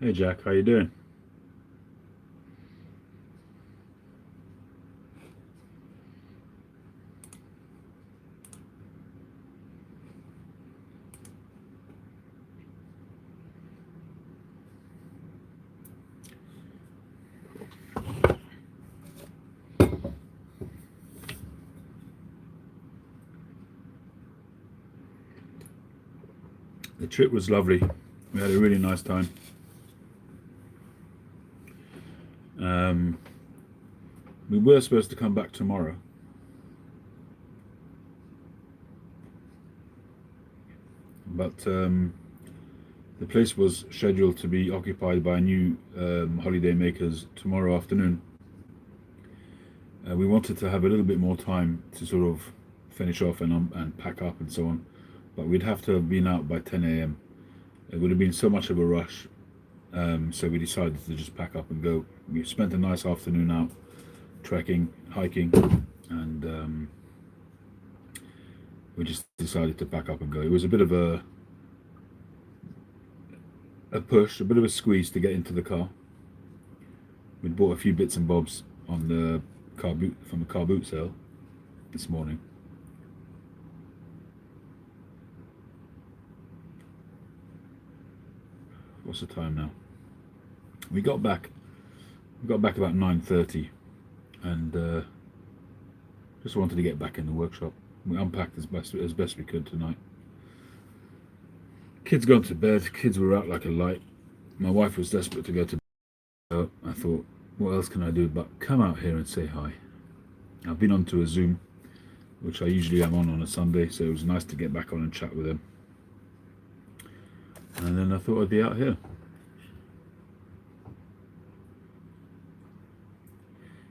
Hey Jack, how you doing? The trip was lovely. We had a really nice time. Um, we were supposed to come back tomorrow, but the place was scheduled to be occupied by new holiday makers tomorrow afternoon. We wanted to have a little bit more time to sort of finish off and pack up and so on, but we'd have to have been out by 10 a.m. It would have been so much of a rush, so we decided to just pack up and go. We spent a nice afternoon out trekking, hiking, and we just decided to pack up and go. It was a bit of a push, a bit of a squeeze to get into the car. We'd bought a few bits and bobs on the car boot from the car boot sale this morning. What's the time now? We got back. We got back about 9:30, and just wanted to get back in the workshop. We unpacked as best we could tonight. Kids gone to bed. Kids were out like a light. My wife was desperate to go to bed. So I thought, what else can I do but come out here and say hi? I've been onto a Zoom, which I usually am on a Sunday, so it was nice to get back on and chat with them. And then I thought I'd be out here.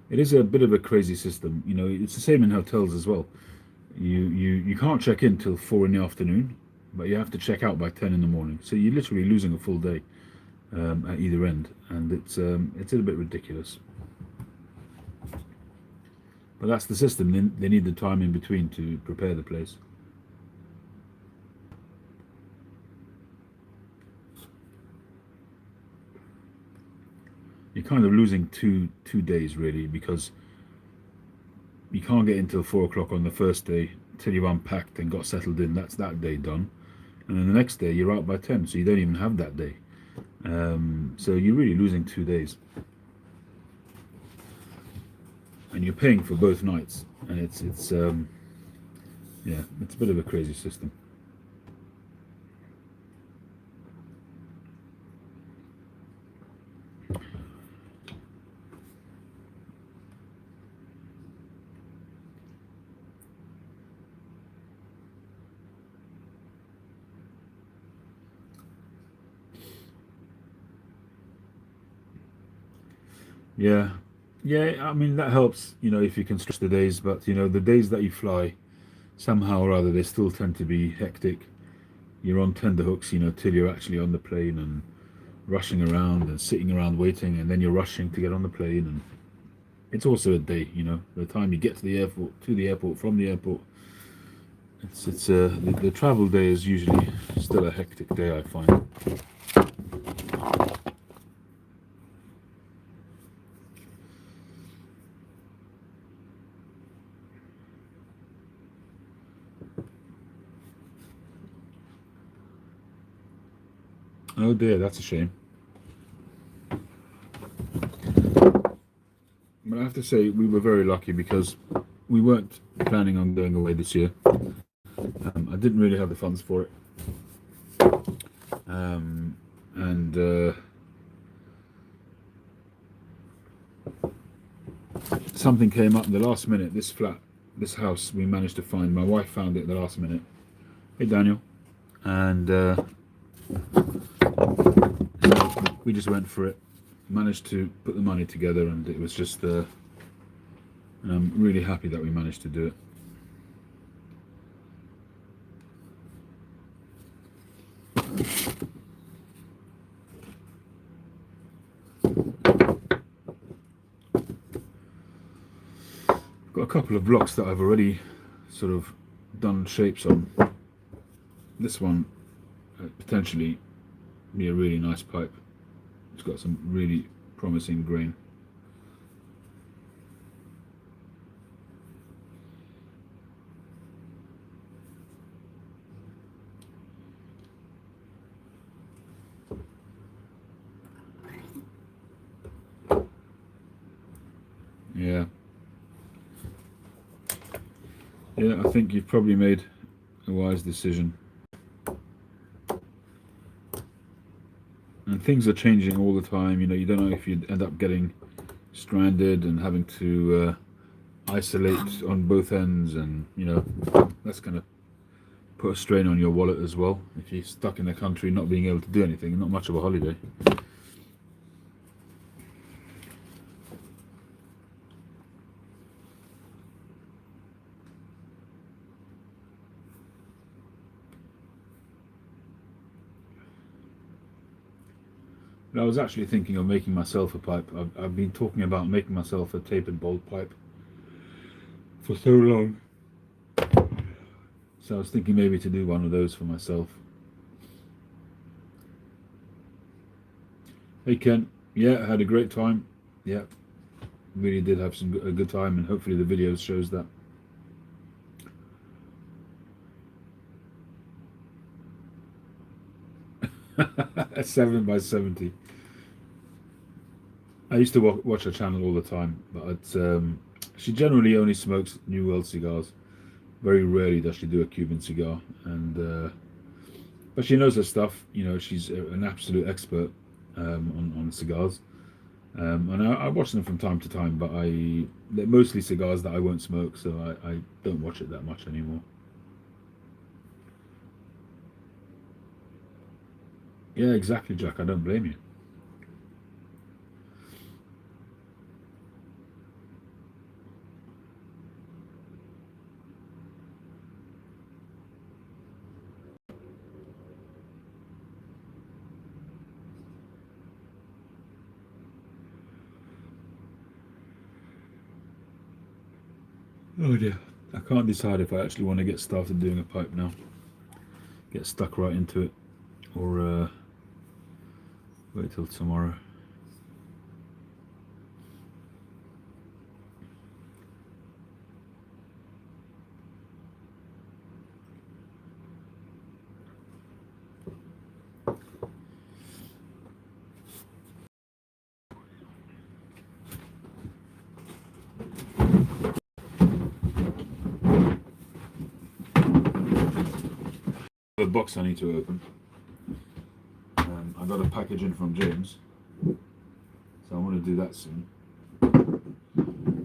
It is a bit of a crazy system. You know, it's the same in hotels as well. You can't check in till 4 in the afternoon, but you have to check out by 10 in the morning. So you're literally losing a full day at either end, and it's a little bit ridiculous. But that's the system. They need the time in between to prepare the place. You're kind of losing two days really, because you can't get until 4 o'clock on the first day till you've unpacked and got settled in. That's that day done, and then the next day you're out by 10, so you don't even have that day. So you're really losing 2 days, and you're paying for both nights, and it's yeah, it's a bit of a crazy system. Yeah, yeah. I mean that helps, if you can stretch the days, but the days that you fly, somehow or other, they still tend to be hectic. You're on tender hooks, till you're actually on the plane and rushing around and sitting around waiting, and then you're rushing to get on the plane, and it's also a day. The time you get to the airport, from the airport, the travel day is usually still a hectic day, I find. Oh dear, that's a shame. But I have to say we were very lucky because we weren't planning on going away this year. I didn't really have the funds for it, and something came up in the last minute. This house, we managed to find. My wife found it at the last minute. Hey, Daniel, and we just went for it. Managed to put the money together, and it was just. And I'm really happy that we managed to do it. Got a couple of blocks that I've already sort of done shapes on. This one potentially be a really nice pipe. It's got some really promising grain. Yeah. Yeah, I think you've probably made a wise decision. And things are changing all the time. You know, you don't know if you'd end up getting stranded and having to isolate on both ends, and you know that's going to put a strain on your wallet as well. If you're stuck in the country, not being able to do anything, not much of a holiday. But I was actually thinking of making myself a pipe. I've been talking about making myself a tapered bowled pipe for so long. So I was thinking maybe to do one of those for myself. Hey Ken, yeah, I had a great time. Yeah, really did have a good time, and hopefully the video shows that. A 7x70. I used to watch her channel all the time, but she generally only smokes New World cigars. Very rarely does she do a Cuban cigar, and but she knows her stuff. You know, she's an absolute expert on cigars. And I watch them from time to time, but they're mostly cigars that I won't smoke, so I don't watch it that much anymore. Yeah, exactly, Jack. I don't blame you. Oh dear. I can't decide if I actually want to get started doing a pipe now. Get stuck right into it, or wait till tomorrow. The box I need to open. I got a package in from James, so I want to do that soon.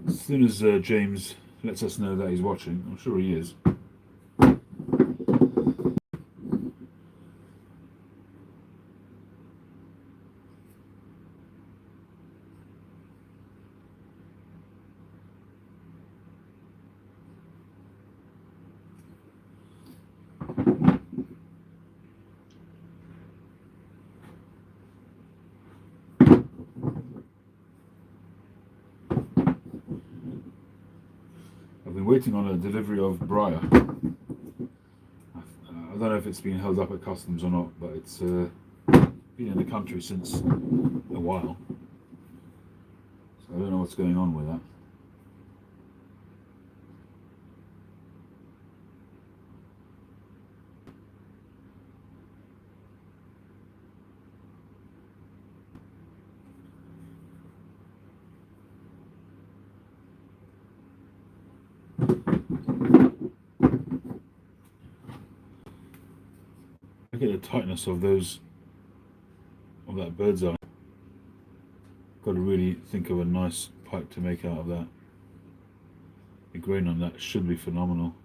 As soon as James lets us know that he's watching, I'm sure he is. I've been waiting on a delivery of Briar. I don't know if it's been held up at customs or not, but it's been in the country since a while. So I don't know what's going on with that. Look at the tightness of that bird's eye. Got to really think of a nice pipe to make out of that. The grain on that should be phenomenal.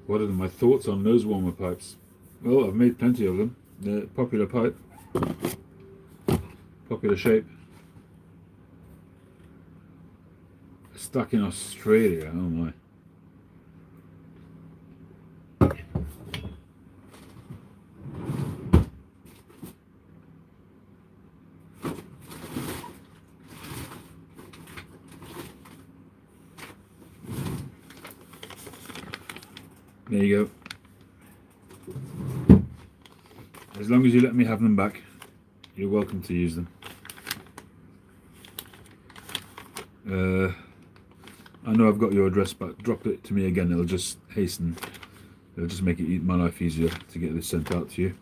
What are my thoughts on nose warmer pipes? Well, I've made plenty of them. They're popular pipe, popular shape. Stuck in Australia, oh my. There you go. As long as you let me have them back, you're welcome to use them. I know I've got your address, but drop it to me again. It'll just make my life easier to get this sent out to you.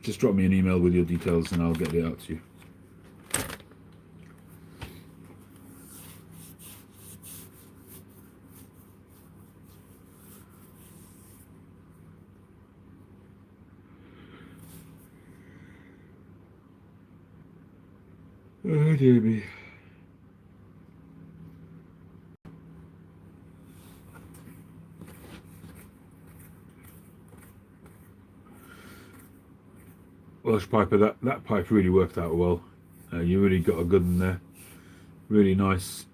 Just drop me an email with your details and I'll get it out to you. Oh dear me. Welsh piper, that pipe really worked out well. You really got a good one there. Really nice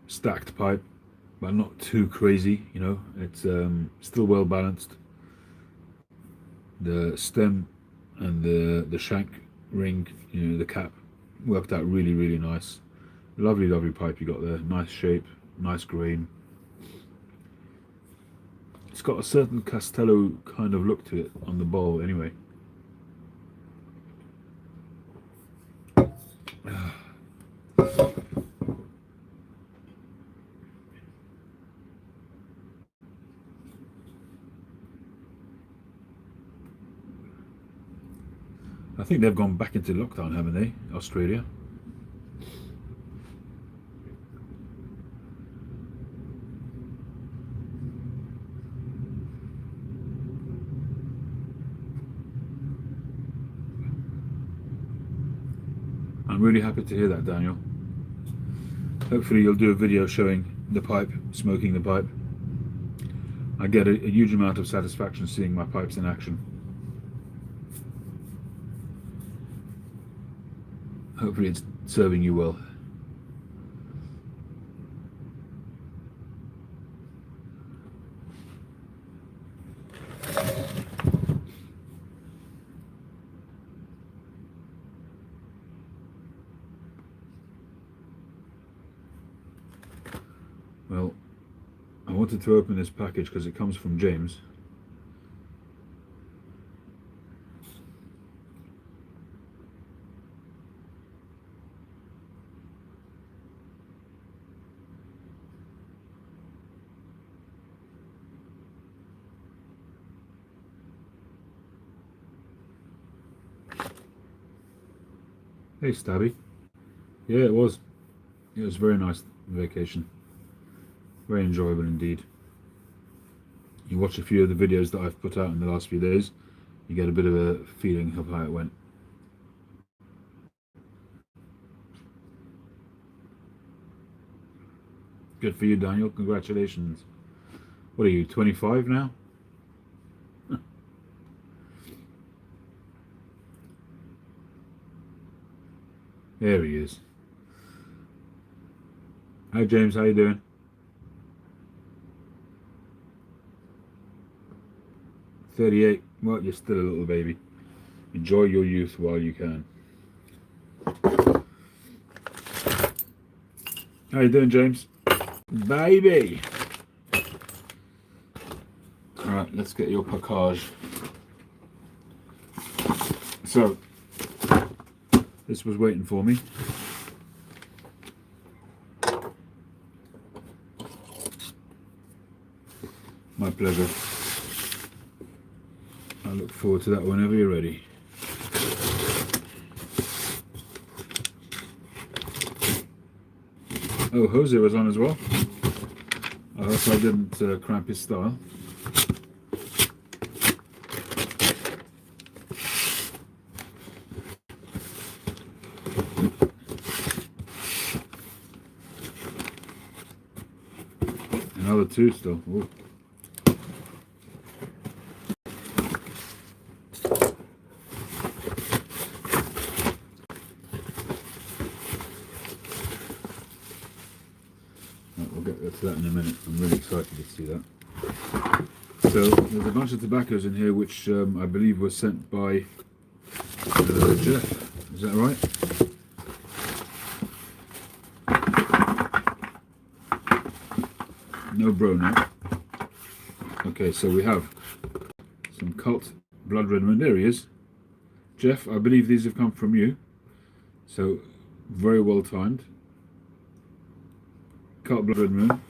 stacked pipe, but not too crazy, you know. It's still well balanced. The stem and the shank ring, you know, the cap worked out really nice. Lovely pipe you got there. Nice shape, nice grain. It's got a certain Castello kind of look to it on the bowl anyway. I think they've gone back into lockdown, haven't they, Australia? I'm really happy to hear that, Daniel. Hopefully you'll do a video showing the pipe, smoking the pipe. I get a huge amount of satisfaction seeing my pipes in action. Hopefully it's serving you well. Well, I wanted to open this package because it comes from James. Hey Stabby. Yeah, it was. It was very nice vacation. Very enjoyable indeed. You watch a few of the videos that I've put out in the last few days, you get a bit of a feeling of how it went. Good for you, Daniel. Congratulations. What are you, 25 now? There he is. Hi James, how you doing? "38. Well, you're still a little baby. Enjoy your youth while you can." How you doing, James? Baby! Alright, let's get your package. So, this was waiting for me. My pleasure. I look forward to that whenever you're ready. Oh, Jose was on as well. I hope I didn't cramp his style. Another two still. Ooh. get to that in a minute. I'm really excited to see that. So there's a bunch of tobaccos in here which I believe were sent by Jeff. Is that right? No bro now. Okay, so we have some Cult Blood Red Moon. There he is. Jeff, I believe these have come from you. So very well timed. Cult Blood Red Moon.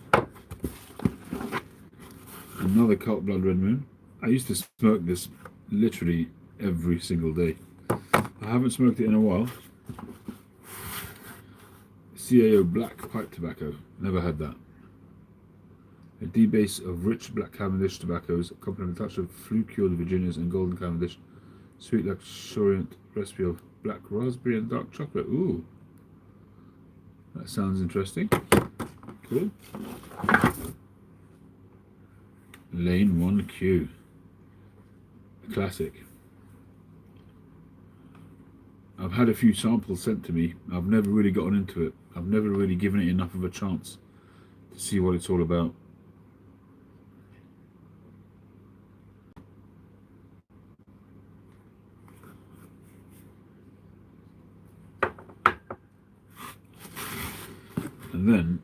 Another Cult Blood Red Moon. I used to smoke this literally every single day. I haven't smoked it in a while. CAO Black Pipe Tobacco. Never had that. A debase of rich black Cavendish tobaccos, accompanied with a touch of flue-cured Virginias and golden Cavendish. Sweet luxuriant recipe of black raspberry and dark chocolate. Ooh. That sounds interesting. Cool. Lane 1Q. A classic. I've had a few samples sent to me. I've never really gotten into it. I've never really given it enough of a chance to see what it's all about. And then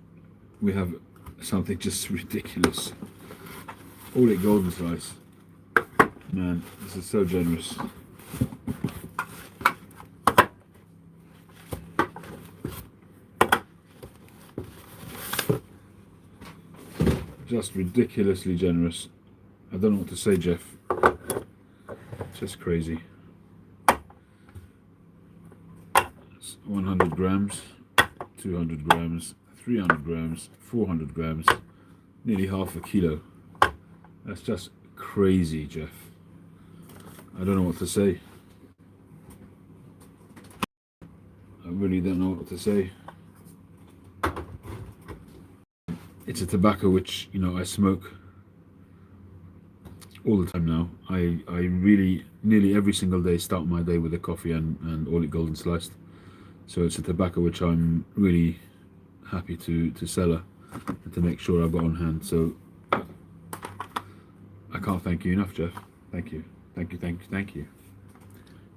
we have something just ridiculous. All it golden slice. Man, this is so generous. Just ridiculously generous. I don't know what to say, Jeff. Just crazy. It's 100 grams, 200 grams, 300 grams, 400 grams, nearly half a kilo. That's just crazy, Jeff. I don't know what to say. I really don't know what to say. It's a tobacco which, you know, I smoke all the time now. I really, nearly every single day, start my day with a coffee and all it golden sliced. So it's a tobacco which I'm really happy to sell and to make sure I've got on hand. So I can't thank you enough, Jeff. Thank you. Thank you, thank you, thank you.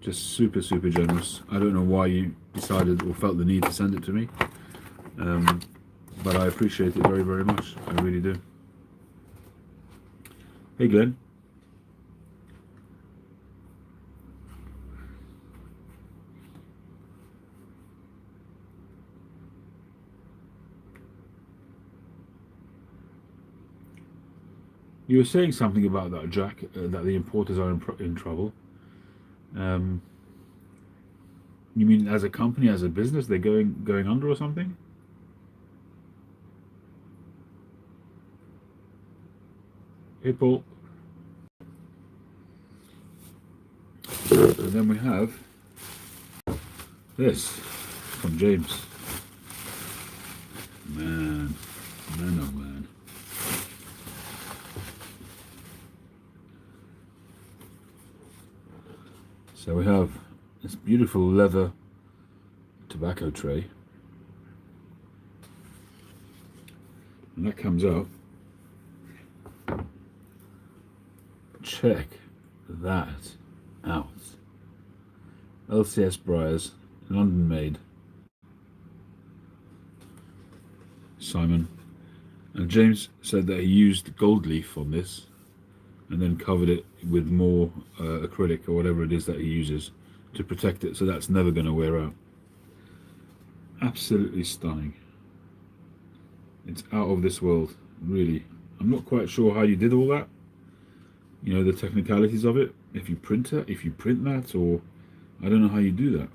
Just super, super generous. I don't know why you decided or felt the need to send it to me. But I appreciate it very, very much. I really do. Hey, Glenn. You were saying something about that, Jack, that the importers are in trouble. You mean as a company, as a business, they're going under or something? Hey, Paul. And then we have this from James. Man, oh man. So we have this beautiful leather tobacco tray. And that comes out. Check that out. LCS Briars, London made. Simon. And James said that he used gold leaf on this and then covered it with more acrylic or whatever it is that he uses to protect it, so that's never going to wear out. Absolutely stunning. It's out of this world, really. I'm not quite sure how you did all that. You know, the technicalities of it. If you print it, if you print that, or I don't know how you do that.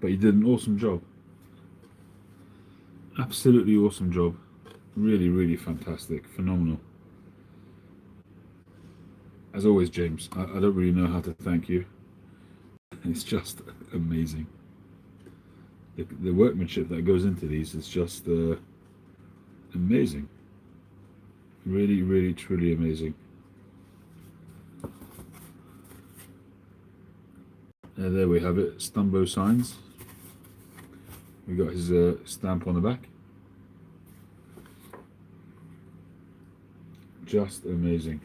But you did an awesome job. Absolutely awesome job. Really, really fantastic. Phenomenal. As always, James, I don't really know how to thank you. It's just amazing. The workmanship that goes into these is just amazing. Really, really, truly amazing. There we have it, Stumbo Signs. We got his stamp on the back. just amazing.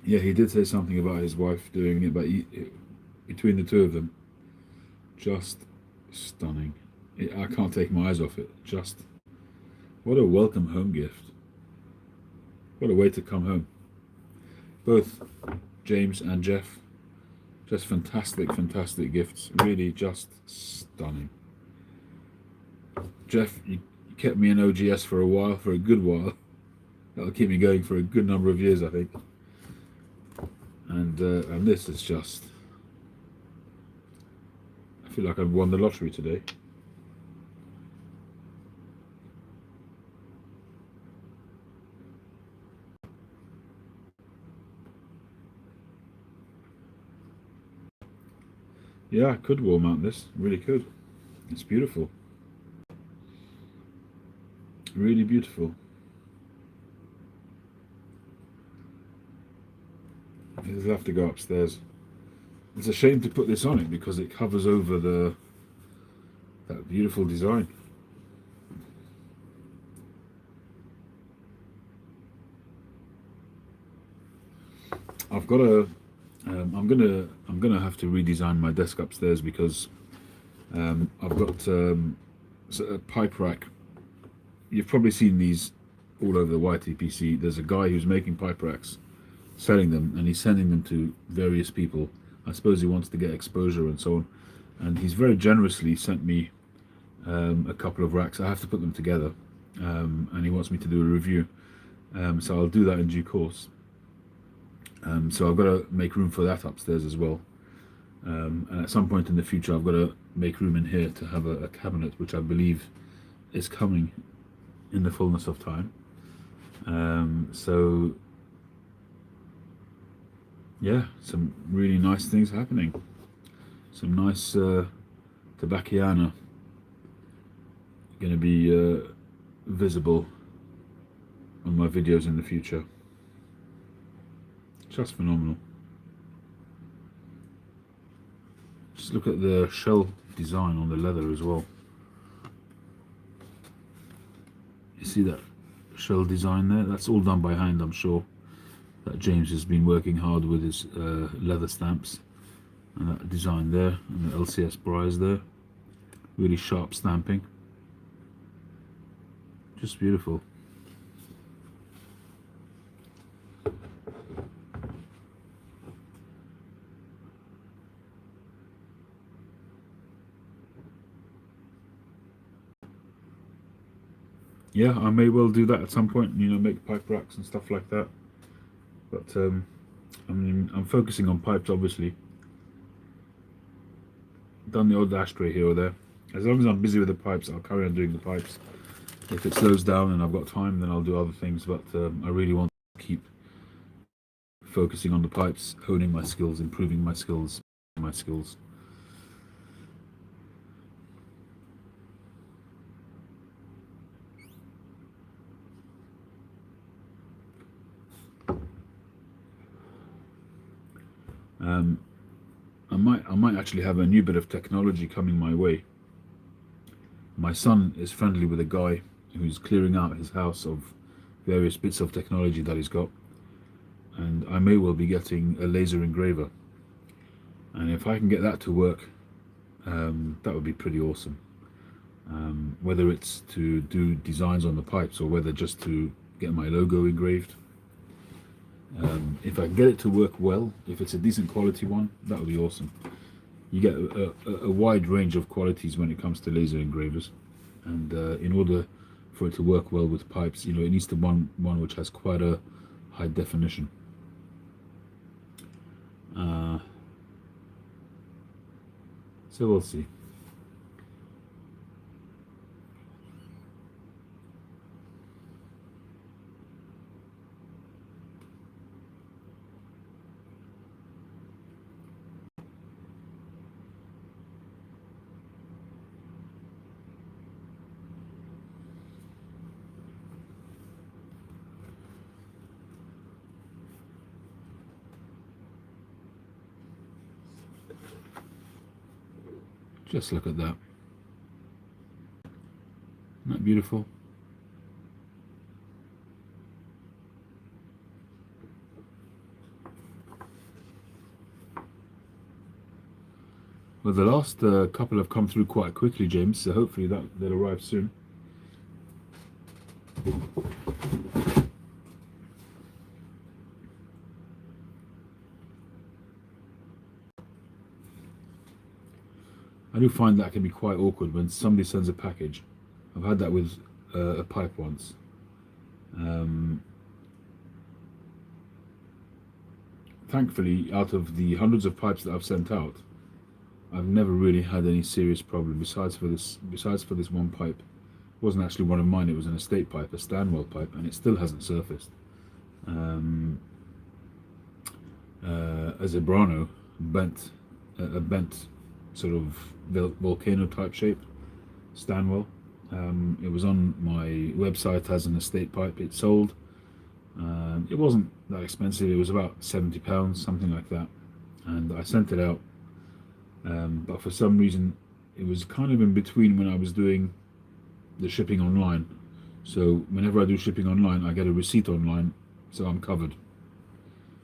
Yeah, he did say something about his wife doing it, but between the two of them, just stunning. I can't take my eyes off it. Just what a welcome home gift. What a way to come home. Both James and Jeff, just fantastic, fantastic gifts. Really just stunning. Jeff, you kept me in OGS for a while, for a good while. That'll keep me going for a good number of years, I think. And this is just, I feel like I've won the lottery today. Yeah, I could wall mount this, really could. It's beautiful. Really beautiful. I'll have to go upstairs. It's a shame to put this on it because it covers over that beautiful design. I've got a. I'm gonna have to redesign my desk upstairs because I've got a pipe rack. You've probably seen these all over the YTPC. There's a guy who's making pipe racks, selling them, and he's sending them to various people. I suppose he wants to get exposure and so on. And he's very generously sent me a couple of racks. I have to put them together, and he wants me to do a review. So I'll do that in due course. So I've got to make room for that upstairs as well. And at some point in the future, I've got to make room in here to have a cabinet, which I believe is coming in the fullness of time. So yeah, some really nice things happening. Some nice Tabaciana going to be visible on my videos in the future. Just phenomenal. Just look at the shell design on the leather as well. You see that shell design there? That's all done by hand, I'm sure. That James has been working hard with his leather stamps. And that design there, and the LCS brise there. Really sharp stamping. Just beautiful. Yeah, I may well do that at some point, you know, make pipe racks and stuff like that. But I mean, I'm focusing on pipes, obviously. Done the odd ashtray here or there. As long as I'm busy with the pipes, I'll carry on doing the pipes. If it slows down and I've got time, then I'll do other things. But I really want to keep focusing on the pipes, honing my skills, improving my skills, I might actually have a new bit of technology coming my way. My son is friendly with a guy who's clearing out his house of various bits of technology that he's got, and I may well be getting a laser engraver. And if I can get that to work, that would be pretty awesome. Whether it's to do designs on the pipes or whether just to get my logo engraved. If I can get it to work well, if it's a decent quality one, that would be awesome. You get a wide range of qualities when it comes to laser engravers, and in order for it to work well with pipes, you know, it needs to be one which has quite a high definition. So we'll see. Just look at that. Isn't that beautiful? Well, the last couple have come through quite quickly, James, so hopefully they'll arrive soon. I do find that can be quite awkward when somebody sends a package. I've had that with a pipe once. Thankfully, out of the hundreds of pipes that I've sent out, I've never really had any serious problem. Besides for this one pipe, it wasn't actually one of mine. It was an estate pipe, a Stanwell pipe, and it still hasn't surfaced. A Zebrano a bent sort of volcano type shape Stanwell. It was on my website as an estate pipe. It sold. It wasn't that expensive. It was about £70, something like that, and I sent it out. But for some reason, it was kind of in between when I was doing the shipping online. So whenever I do shipping online, I get a receipt online, so I'm covered.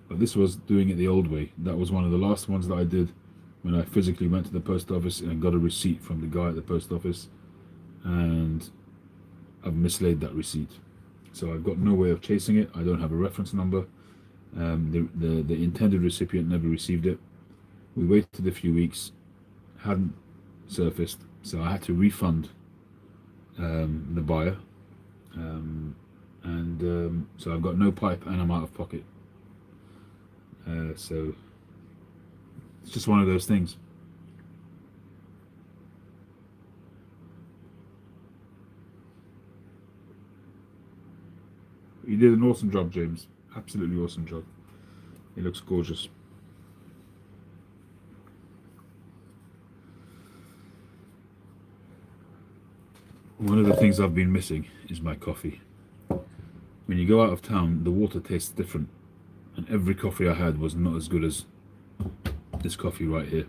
But this was doing it the old way. That was one of the last ones that I did when I physically went to the post office and got a receipt from the guy at the post office, and I've mislaid that receipt. So I've got no way of chasing it. I don't have a reference number. The intended recipient never received it. We waited a few weeks, hadn't surfaced, so I had to refund the buyer, so I've got no pipe and I'm out of pocket. So it's just one of those things. You did an awesome job, James. Absolutely awesome job. It looks gorgeous. One of the things I've been missing is my coffee. When you go out of town, the water tastes different, and every coffee I had was not as good as this coffee right here.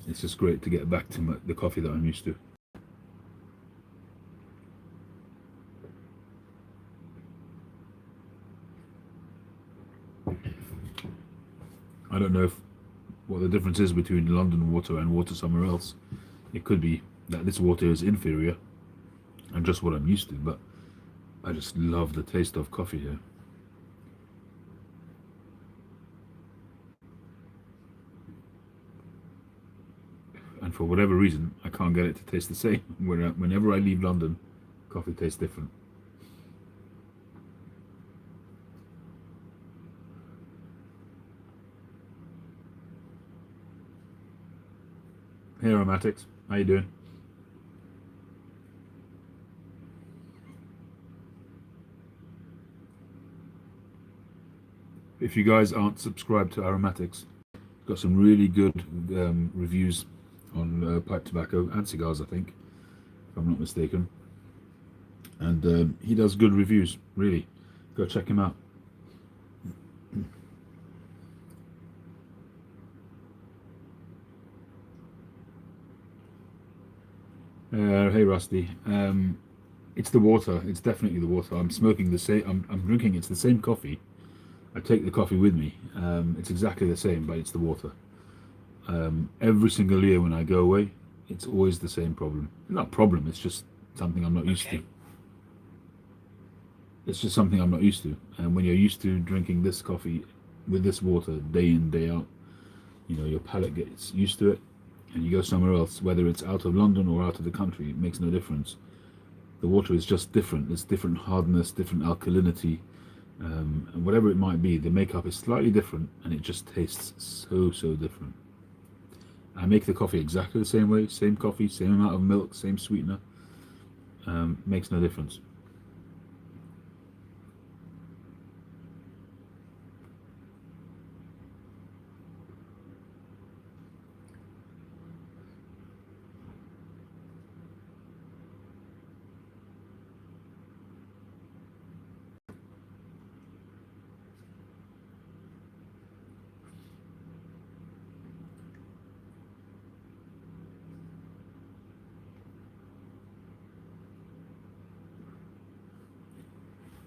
It's just great to get back to the coffee that I'm used to. I don't know what the difference is between London water and water somewhere else. It could be that this water is inferior and just what I'm used to, but I just love the taste of coffee here. And for whatever reason, I can't get it to taste the same. Whenever I leave London, coffee tastes different. Hey Aromatics, how you doing? If you guys aren't subscribed to Aromatics, got some really good reviews on pipe tobacco and cigars, I think, if I'm not mistaken. And he does good reviews, really. Go check him out. Hey Rusty, it's the water. It's definitely the water. I'm smoking the same. I'm drinking. It's the same coffee. I take the coffee with me. It's exactly the same, but it's the water. Every single year when I go away, it's always the same problem. Not problem. It's just something I'm not used to. It's just something I'm not used to. And when you're used to drinking this coffee with this water day in day out, your palate gets used to it, and you go somewhere else, whether it's out of London or out of the country, it makes no difference. The water is just different. It's different hardness, different alkalinity, and whatever it might be, the makeup is slightly different, and it just tastes so different. I make the coffee exactly the same way, same coffee, same amount of milk, same sweetener. Makes no difference.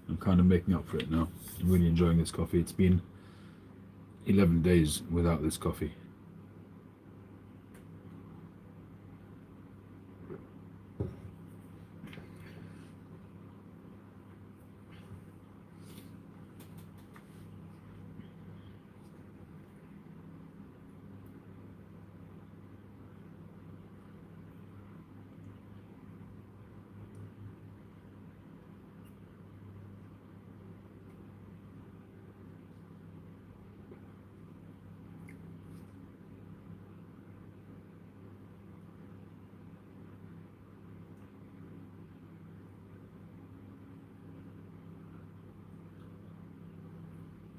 I'm kind of making up for it now. I'm really enjoying this coffee. It's been 11 days without this coffee.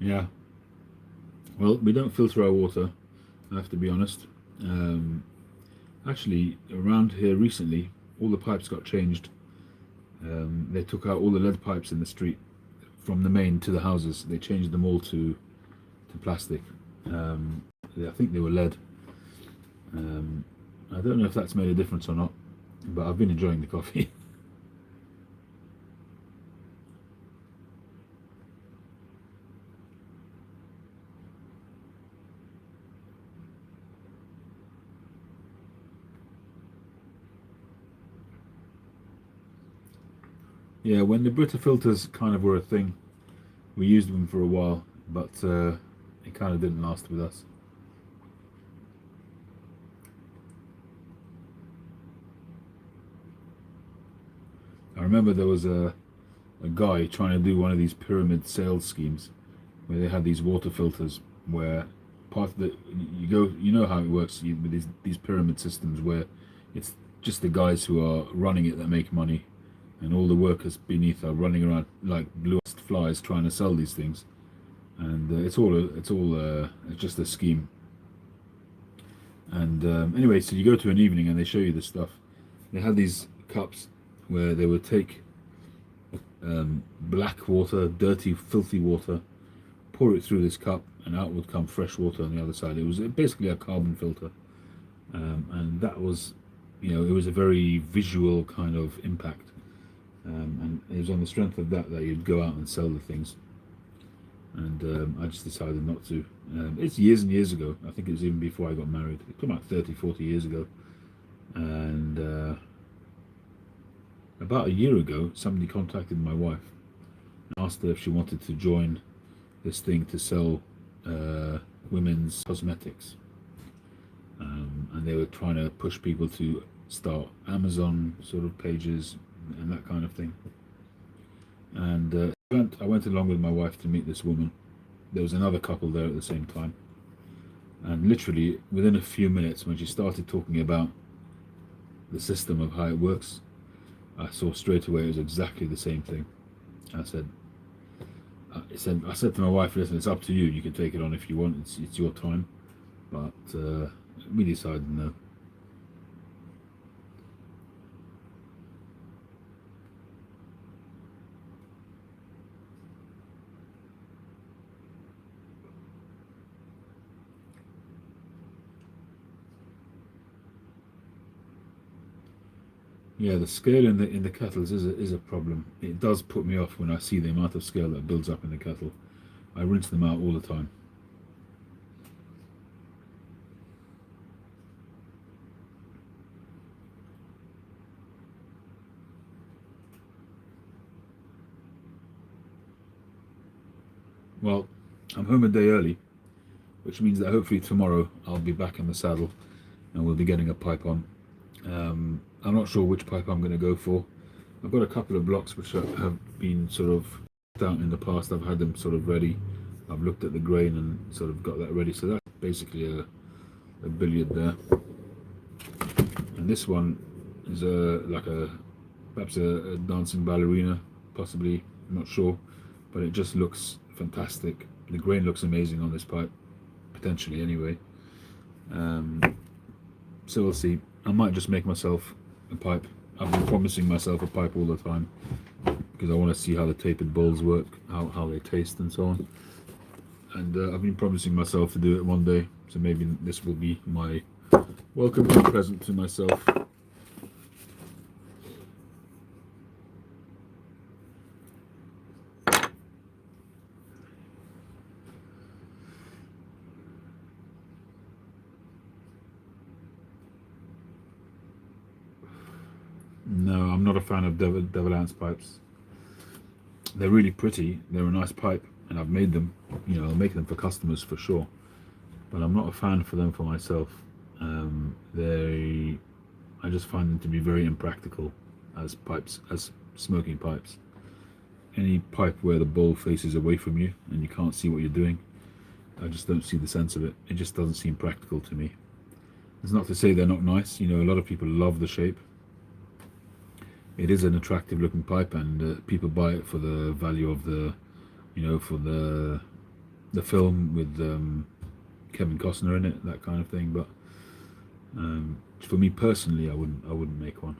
Yeah. Well, we don't filter our water, I have to be honest. Um, Actually, around here recently, all the pipes got changed. They took out all the lead pipes in the street from the main to the houses. They changed them all to plastic. I think they were lead. I don't know if that's made a difference or not, but I've been enjoying the coffee. Yeah, when the Brita filters kind of were a thing, we used them for a while, but it kind of didn't last with us. I remember there was a guy trying to do one of these pyramid sales schemes where they had these water filters where part of the you know how it works with these pyramid systems where it's just the guys who are running it that make money, and all the workers beneath are running around like blue-ass flies trying to sell these things, and it's just a scheme. And anyway, so you go to an evening and they show you this stuff. They had these cups where they would take black water, dirty, filthy water, pour it through this cup, and out would come fresh water on the other side. It was basically a carbon filter, and that was, it was a very visual kind of impact, and it was on the strength of that you'd go out and sell the things. And I just decided not to. It's years and years ago. I think it was even before I got married. It came out 30, 40 years ago. And about a year ago, somebody contacted my wife and asked her if she wanted to join this thing to sell women's cosmetics. And they were trying to push people to start Amazon sort of pages and that kind of thing. And I went along with my wife to meet this woman. There was another couple there at the same time. And literally, within a few minutes, when she started talking about the system of how it works, I saw straight away it was exactly the same thing. I said to my wife, listen, it's up to you. You can take it on if you want. It's your time. But we decided no. Yeah, the scale in the kettles is a problem. It does put me off when I see the amount of scale that builds up in the kettle. I rinse them out all the time. Well, I'm home a day early, which means that hopefully tomorrow I'll be back in the saddle and we'll be getting a pipe on. I'm not sure which pipe I'm going to go for. I've got a couple of blocks which have been sort of out in the past. I've had them sort of ready. I've looked at the grain and sort of got that ready. So that's basically a billiard there. And this one is perhaps a dancing ballerina, possibly. I'm not sure, but it just looks fantastic. The grain looks amazing on this pipe, potentially anyway. So we'll see. I might just make myself a pipe. I've been promising myself a pipe all the time because I want to see how the tapered bowls work, how they taste and so on. And I've been promising myself to do it one day, so maybe this will be my welcome present to myself. No, I'm not a fan of devil ants pipes. They're really pretty. They're a nice pipe, and I've made them. I'll make them for customers for sure. But I'm not a fan for them for myself. They, I just find them to be very impractical as pipes, as smoking pipes. Any pipe where the bowl faces away from you and you can't see what you're doing, I just don't see the sense of it. It just doesn't seem practical to me. It's not to say they're not nice. A lot of people love the shape. It is an attractive looking pipe, and people buy it for the value of for the film with Kevin Costner in it, that kind of thing. But for me personally, I wouldn't make one.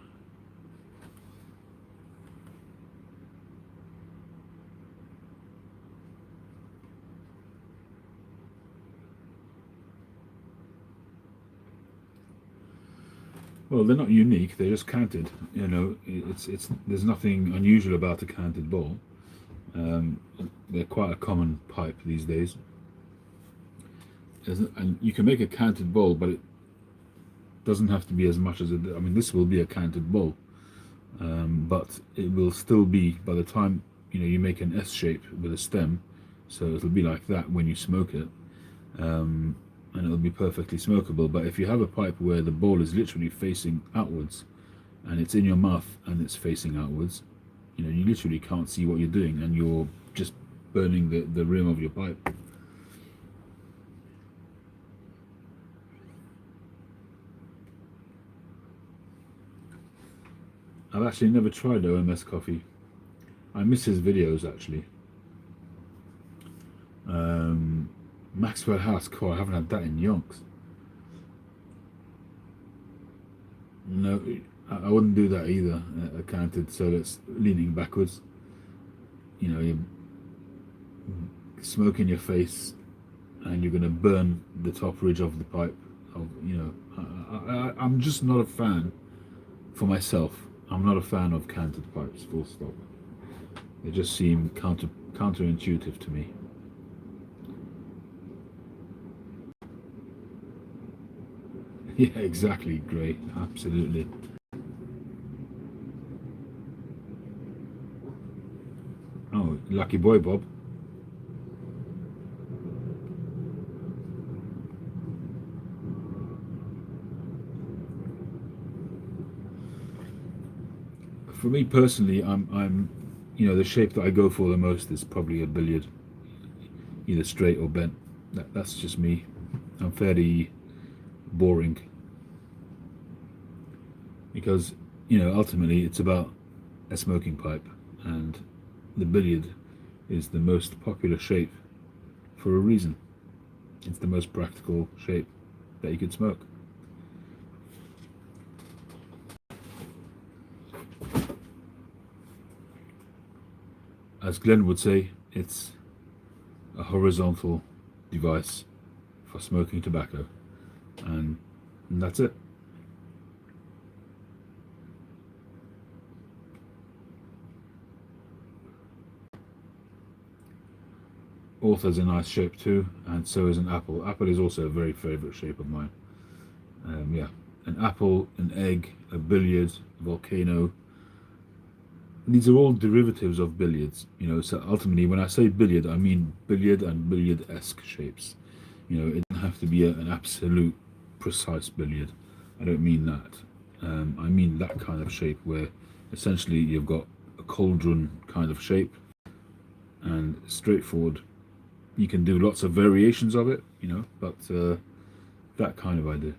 Well, they're not unique. They're just canted. It's there's nothing unusual about a canted bowl. Um, they're quite a common pipe these days. And you can make a canted bowl, but it doesn't have to be as much as it. I mean, this will be a canted bowl, but it will still be, by the time you make an S shape with a stem, so it'll be like that when you smoke it. And it'll be perfectly smokable. But if you have a pipe where the bowl is literally facing outwards and it's in your mouth and it's facing outwards, you literally can't see what you're doing, and you're just burning the rim of your pipe. I've actually never tried OMS coffee. I miss his videos actually. Um, Maxwell House, cool. I haven't had that in yonks. No, I wouldn't do that either. Accounted, so that's leaning backwards. You're smoke in your face, and you're gonna burn the top ridge of the pipe. I'm just not a fan for myself. I'm not a fan of canted pipes. Full stop. They just seem counterintuitive to me. Yeah, exactly. Great. Absolutely. Oh, lucky boy, Bob. For me personally, the shape that I go for the most is probably a billiard, either straight or bent. That's just me. I'm fairly boring because ultimately it's about a smoking pipe, and the billiard is the most popular shape for a reason. It's the most practical shape that you could smoke. As Glenn would say, it's a horizontal device for smoking tobacco, and that's it. Author's a nice shape too, and so is an apple. Apple is also a very favourite shape of mine. Yeah, an apple, an egg, a billiard, volcano. These are all derivatives of billiards. So ultimately, when I say billiard, I mean billiard and billiard-esque shapes. It doesn't have to be an absolute precise billiard. I don't mean that. I mean that kind of shape where essentially you've got a cauldron kind of shape and straightforward. You can do lots of variations of it, but that kind of idea.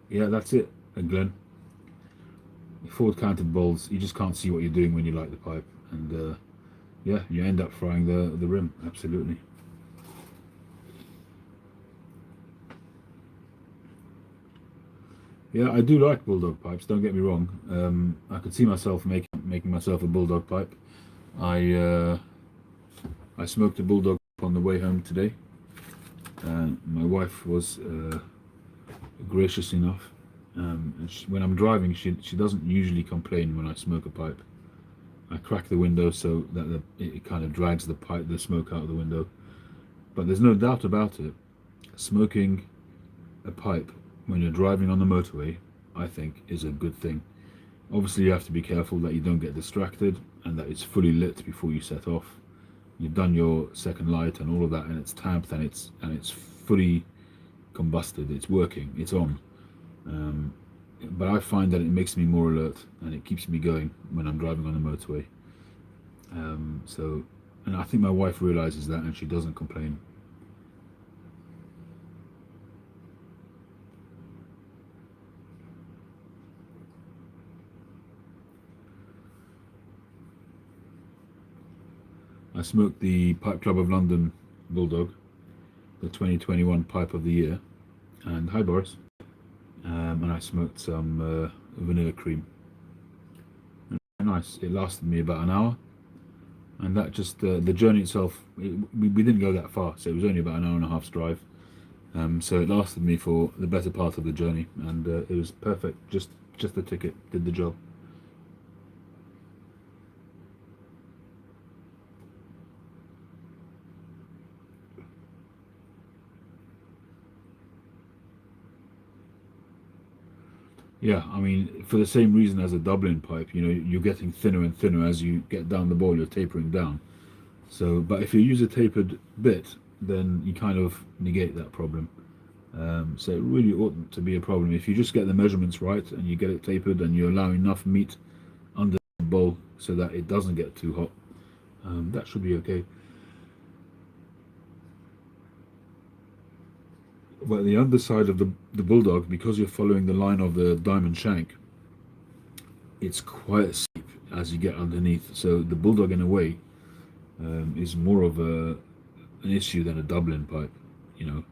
Yeah, that's it, Glenn. Forward counted bowls, you just can't see what you're doing when you light the pipe, and yeah, you end up frying the rim. Absolutely. Yeah, I do like bulldog pipes. Don't get me wrong. I could see myself making myself a bulldog pipe. I I smoked a bulldog on the way home today. My wife was gracious enough. And when I'm driving, she doesn't usually complain when I smoke a pipe. I crack the window so that it kind of drags the smoke out of the window. But there's no doubt about it. Smoking a pipe when you're driving on the motorway, I think, is a good thing. Obviously, you have to be careful that you don't get distracted and that it's fully lit before you set off. You've done your second light and all of that, and it's tamped and it's fully combusted. It's working. It's on. Um, but I find that it makes me more alert and it keeps me going when I'm driving on the motorway. So, and I think my wife realizes that and she doesn't complain. I smoked the Pipe Club of London Bulldog, the 2021 Pipe of the Year, and hi Boris. And I smoked some vanilla cream. Nice. It lasted me about an hour, and that just the journey itself. We didn't go that far, so it was only about an hour and a half's drive. So it lasted me for the better part of the journey, and it was perfect. Just the ticket did the job. Yeah, I mean, for the same reason as a Dublin pipe, you're getting thinner and thinner as you get down the bowl. You're tapering down. So, but if you use a tapered bit, then you kind of negate that problem. So it really oughtn't to be a problem if you just get the measurements right and you get it tapered and you allow enough meat under the bowl so that it doesn't get too hot. That should be okay. But the underside of the bulldog, because you're following the line of the diamond shank, it's quite steep as you get underneath. So the bulldog, in a way, is more of an issue than a Dublin pipe. You know,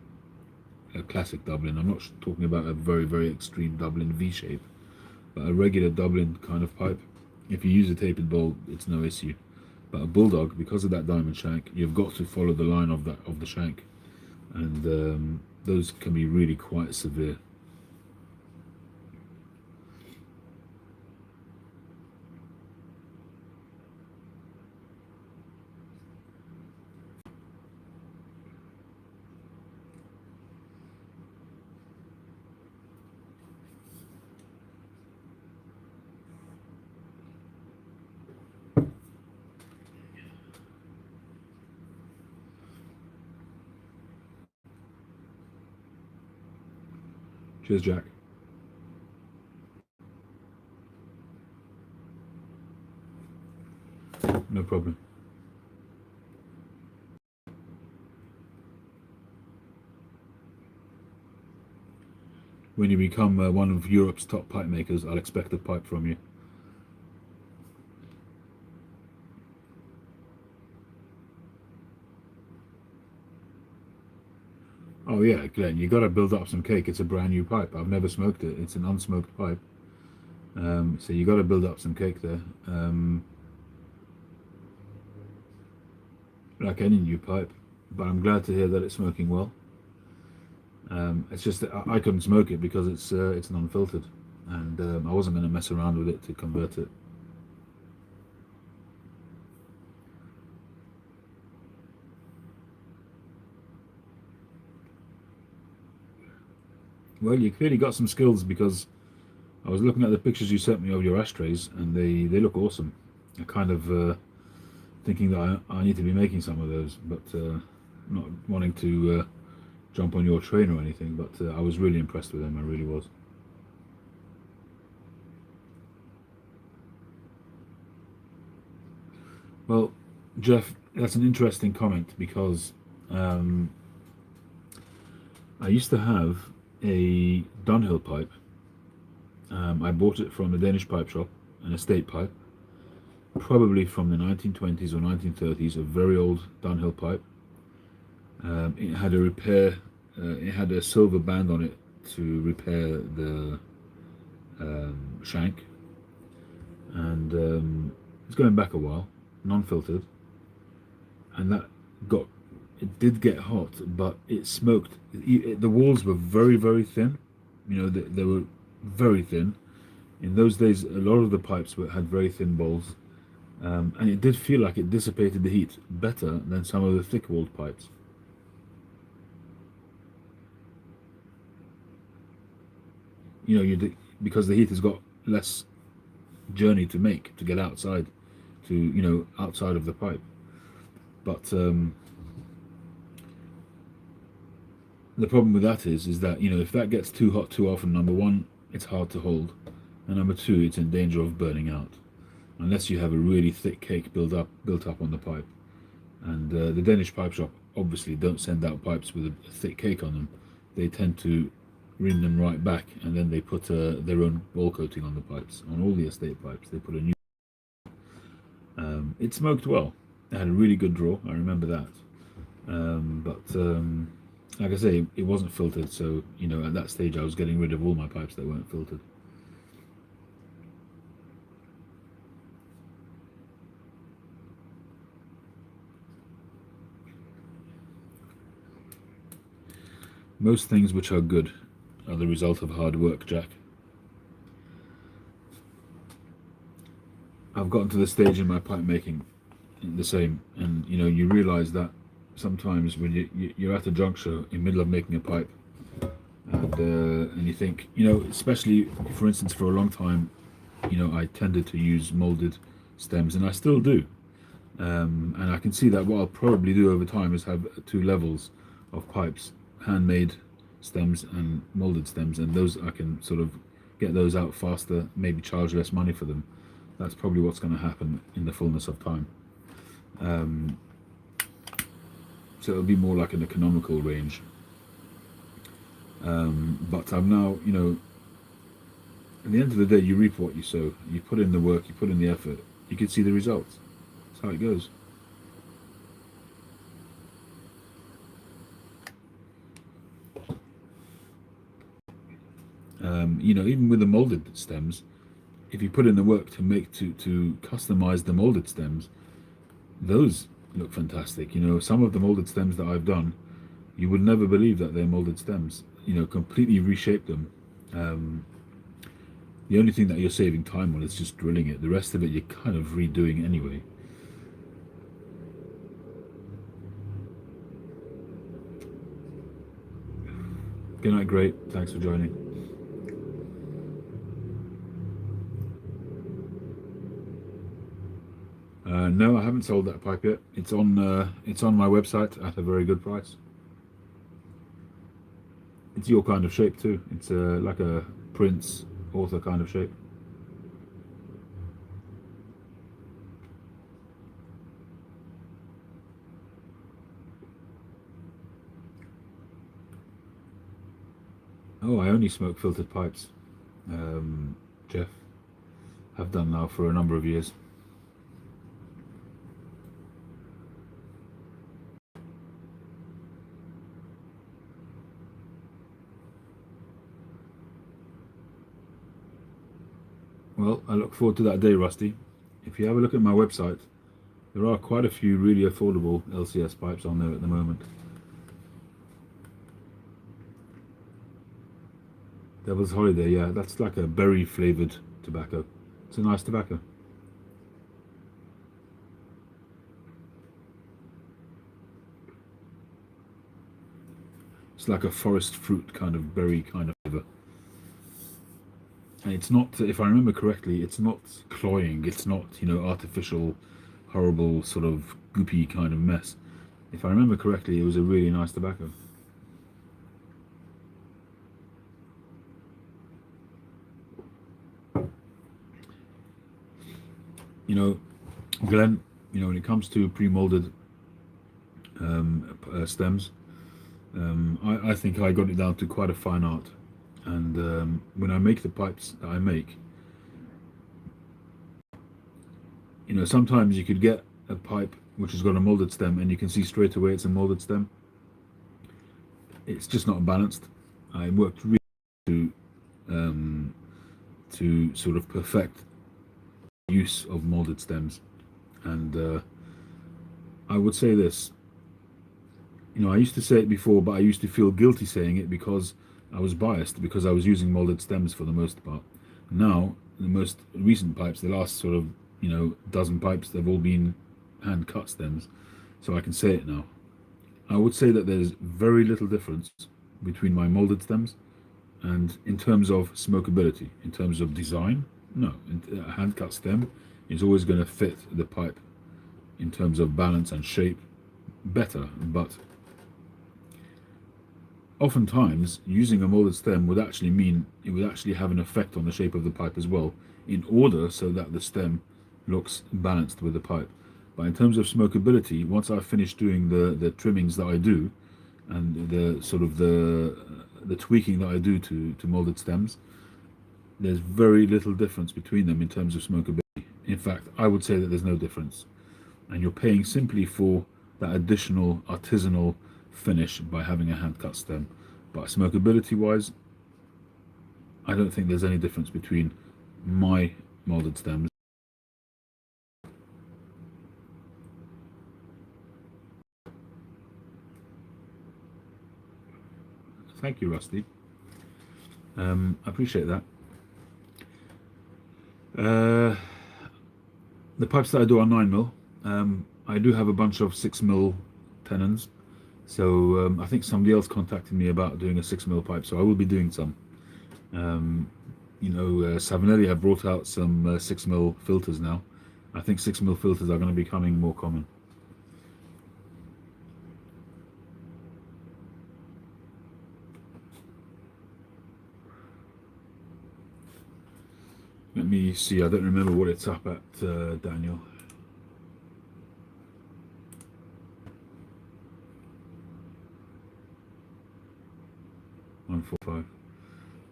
a classic Dublin. I'm not talking about a very, very extreme Dublin V shape, but a regular Dublin kind of pipe. If you use a tapered bowl, it's no issue. But a bulldog, because of that diamond shank, you've got to follow the line of the shank, and those can be really quite severe. Cheers, Jack. No problem. When you become one of Europe's top pipe makers, I'll expect a pipe from you. Oh yeah, Glenn, you got to build up some cake. It's a brand new pipe. I've never smoked it. It's an unsmoked pipe. So you got to build up some cake there. Like any new pipe, but I'm glad to hear that it's smoking well. It's just that I couldn't smoke it because it's non-filtered, and I wasn't going to mess around with it to convert it. Well, you clearly got some skills because I was looking at the pictures you sent me of your ashtrays, and they look awesome. I kind of thinking that I need to be making some of those, but not wanting to jump on your train or anything. But I was really impressed with them. I really was. Well, Jeff, that's an interesting comment because um, I used to have a Dunhill pipe. I bought it from a Danish pipe shop, an estate pipe, probably from the 1920s or 1930s, a very old Dunhill pipe. It had a repair, it had a silver band on it to repair the shank, and it's going back a while, non-filtered, and that got it did get hot, but it smoked. The walls were very, very thin. They were very thin. In those days, a lot of the pipes had very thin bowls, and it did feel like it dissipated the heat better than some of the thick-walled pipes. because the heater's got less journey to make to get outside, to outside of the pipe. But the problem with that is that if that gets too hot too often, number one, it's hard to hold, and number two, it's in danger of burning out, unless you have a really thick cake built up on the pipe. And the Danish pipe shop obviously don't send out pipes with a thick cake on them. They tend to ring them right back, and then they put their own ball coating on the pipes. On all the estate pipes, they put a new. It smoked well. It had a really good draw. I remember that. But like I say, it wasn't filtered, so at that stage I was getting rid of all my pipes that weren't filtered. Most things which are good are the result of hard work, Jack. I've gotten to the stage in my pipe making the same, and you realize that sometimes when you're at a juncture in the middle of making a pipe, and you think, especially for instance, for a long time, I tended to use molded stems, and I still do. And I can see that what I'll probably do over time is have two levels of pipes: handmade stems and molded stems, and those I can sort of get those out faster, maybe charge less money for them. That's probably what's going to happen in the fullness of time. So it'll be more like an economical range. But I'm now, at the end of the day, you reap what you sow. You put in the work, you put in the effort, you can see the results. That's how it goes. Even with the molded stems, if you put in the work to customize the molded stems, those look fantastic. Some of the molded stems that I've done, you would never believe that they're molded stems. Completely reshape them. The only thing that you're saving time on is just drilling it. The rest of it you're kind of redoing anyway. Good night, great. Thanks for joining. No, I haven't sold that pipe yet. It's on my website at a very good price. It's your kind of shape too. It's like a Prince author kind of shape. Oh, I only smoke filtered pipes, Jeff. Have done now for a number of years. Well, I look forward to that day, Rusty. If you have a look at my website, there are quite a few really affordable LCS pipes on there at the moment. Devil's Holiday, yeah, that's like a berry flavoured tobacco. It's a nice tobacco. It's like a forest fruit kind of berry kind of flavour. And it's not, if I remember correctly, it's not cloying. It's not, artificial, horrible, sort of goopy kind of mess. If I remember correctly, it was a really nice tobacco. Glenn, when it comes to pre-molded stems, I think I got it down to quite a fine art. And when I make the pipes that I make, sometimes you could get a pipe which has got a molded stem and you can see straight away it's a molded stem. It's just not balanced. I worked really to sort of perfect use of molded stems, and I would say this. I used to say it before, but I used to feel guilty saying it because I was biased, because I was using molded stems for the most part. Now, the most recent pipes, the last sort of dozen pipes, they've all been hand cut stems, so I can say it now. I would say that there's very little difference between my molded stems And in terms of smokability, in terms of design, no. A hand cut stem is always going to fit the pipe in terms of balance and shape better, but oftentimes using a molded stem would actually mean it would actually have an effect on the shape of the pipe as well, in order so that the stem looks balanced with the pipe. But in terms of smokability, once I've finished doing the trimmings that I do and the sort of the tweaking that I do to molded stems, there's very little difference between them in terms of smokability. In fact, I would say that there's no difference, and you're paying simply for that additional artisanal finish by having a hand cut stem. But smokability wise, I don't think there's any difference between my molded stems. Thank you, Rusty. I appreciate that. The pipes that I do are 9mm. I do have a bunch of 6mm tenons. So I think somebody else contacted me about doing a 6mm pipe, so I will be doing some. Savinelli have brought out some 6mm filters now. I think 6mm filters are going to be becoming more common. Let me see, I don't remember what it's up at, Daniel. $145.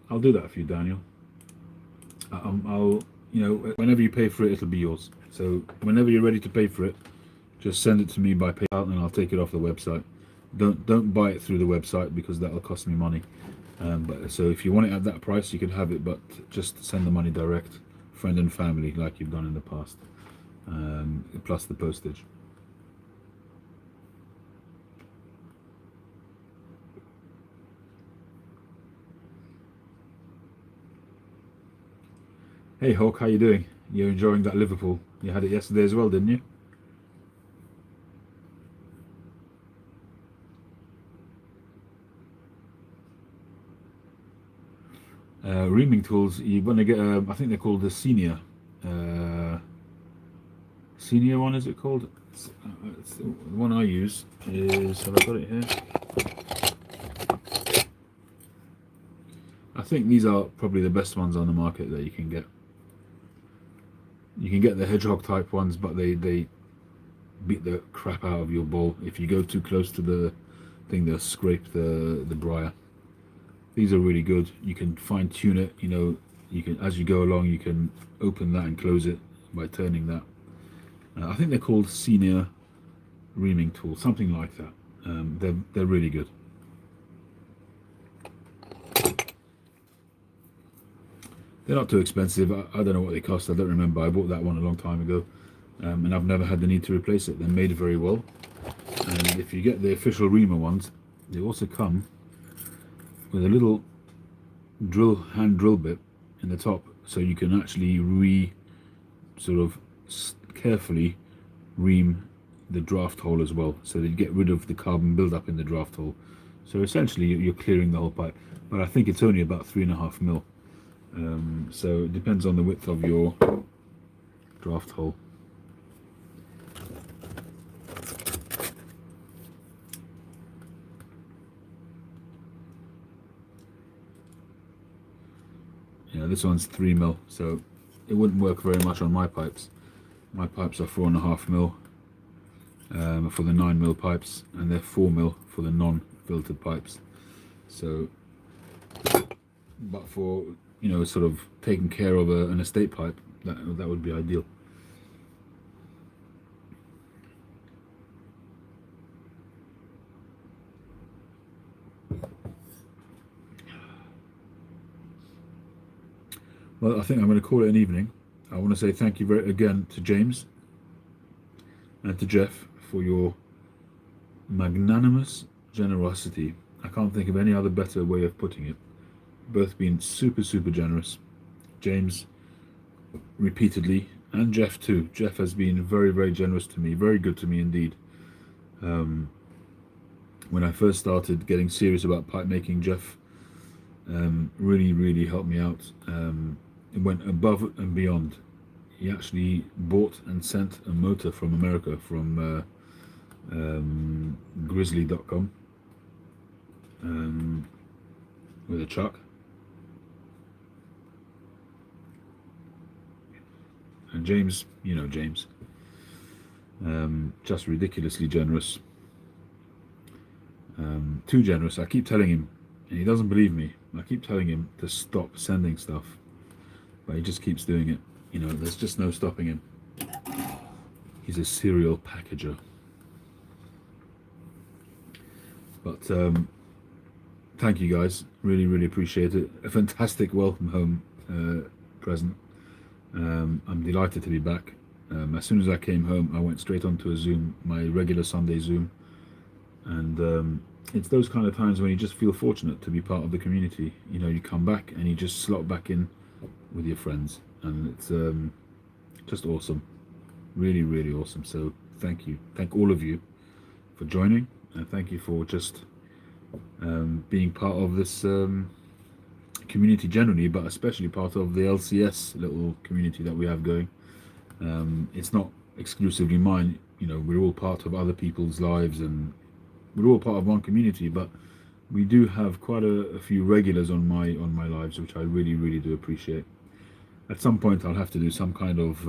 I'll do that for you, Daniel. I'll, whenever you pay for it, it'll be yours. So whenever you're ready to pay for it, just send it to me by PayPal, and I'll take it off the website. Don't buy it through the website because that'll cost me money. But so if you want it at that price, you can have it, but just send the money direct, friend and family, like you've done in the past, plus the postage. Hey Hawk, how you doing? You're enjoying that Liverpool? You had it yesterday as well, didn't you? Reaming tools, you want to get, I think they're called the senior. Senior one, is it called? The one I use is, have I got it here? I think these are probably the best ones on the market that you can get. You can get the hedgehog type ones, but they beat the crap out of your bowl. If you go too close to the thing, they'll scrape the briar. These are really good. You can fine tune it. You can, as you go along, you can open that and close it by turning that. I think they're called senior reaming tools, something like that. They're really good. They're not too expensive. I don't know what they cost. I don't remember. I bought that one a long time ago, and I've never had the need to replace it. They're made very well. And if you get the official reamer ones, they also come with a little hand drill bit in the top, so you can actually sort of carefully ream the draft hole as well, so that you get rid of the carbon buildup in the draft hole. So essentially you're clearing the whole pipe, but I think it's only about 3.5mm. So it depends on the width of your draft hole. Yeah, this one's 3mm, so it wouldn't work very much on my pipes. My pipes are 4.5mm for the 9mm pipes, and they're 4mm for the non-filtered pipes. So, but for sort of taking care of an estate pipe, that would be ideal. Well, I think I'm going to call it an evening. I want to say thank you again to James and to Jeff for your magnanimous generosity. I can't think of any other better way of putting it. Both been super generous. James repeatedly, and Jeff too. Jeff has been very generous to me, very good to me indeed. When I first started getting serious about pipe making, Jeff really helped me out. It went above and beyond. He actually bought and sent a motor from America, from grizzly.com, with a truck. And James, you know James, just ridiculously generous. Too generous. I keep telling him, and he doesn't believe me. I keep telling him to stop sending stuff, but he just keeps doing it. You know, there's just no stopping him. He's a serial packager. But thank you guys. Really appreciate it. A fantastic welcome home present. I'm delighted to be back. As soon as I came home, I went straight onto a Zoom, my regular Sunday Zoom. And it's those kind of times when you just feel fortunate to be part of the community. You know, you come back and you just slot back in with your friends, and it's just awesome. Really awesome. So thank you. Thank all of you for joining, and thank you for just being part of this community generally, but especially part of the LCS little community that we have going. It's not exclusively mine. You know, we're all part of other people's lives, and we're all part of one community, but we do have quite a few regulars on my lives, which I really do appreciate. At some point I'll have to do some kind of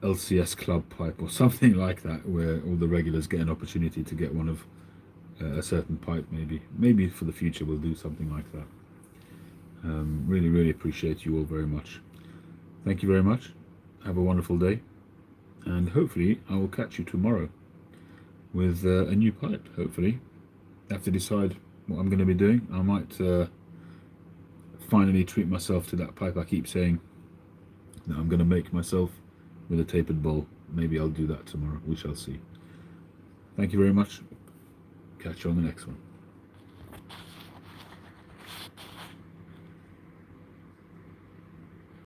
LCS club pipe or something like that, where all the regulars get an opportunity to get one of a certain pipe. Maybe for the future we'll do something like that. Really appreciate you all very much. Thank you very much. Have a wonderful day, and hopefully I will catch you tomorrow with a new pipe. Hopefully, I have to decide what I'm going to be doing. I might finally treat myself to that pipe I keep saying that I'm going to make myself, with a tapered bowl. Maybe I'll do that tomorrow. We shall see. Thank you very much. Catch you on the next one.